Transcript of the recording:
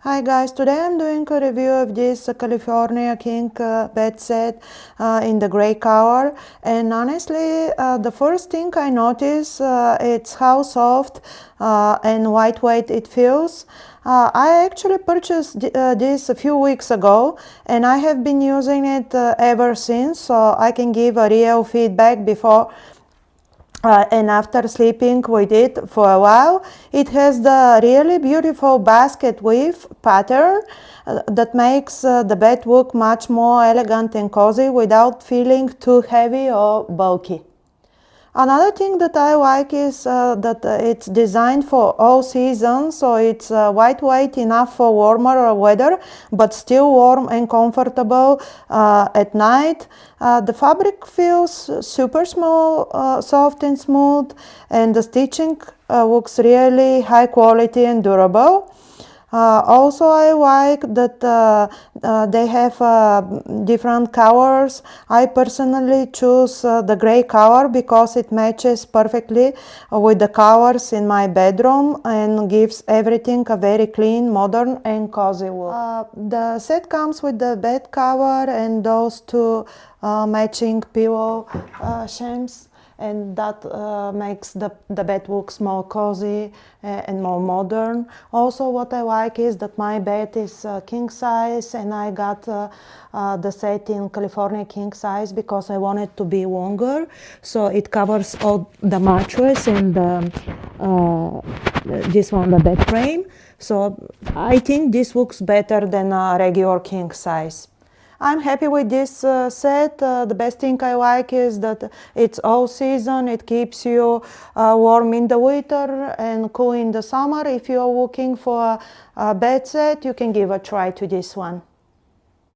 Hi guys, today I'm doing a review of this California King bed set in the gray color, and honestly the first thing I notice it's how soft and lightweight it feels. I actually purchased this a few weeks ago and I have been using it ever since, so I can give a real feedback before and after sleeping with it for a while. It has the really beautiful basket weave pattern that makes the bed look much more elegant and cozy without feeling too heavy or bulky. Another thing that I like is that it's designed for all seasons, so it's lightweight enough for warmer weather, but still warm and comfortable at night. The fabric feels super small, soft and smooth, and the stitching looks really high quality and durable. Also, I like that they have different colors. I personally choose the gray color because it matches perfectly with the colors in my bedroom and gives everything a very clean, modern and cozy look. The set comes with the bed cover and those two matching pillow shams, and that makes the bed looks more cozy and more modern. Also, what I like is that my bed is king size, and I got the set in California king size because I want it to be longer, so it covers all the mattress and this one, the bed frame. So I think this looks better than a regular king size. I'm happy with this set. The best thing I like is that it's all season. It keeps you warm in the winter and cool in the summer. If you're looking for a bed set, you can give a try to this one.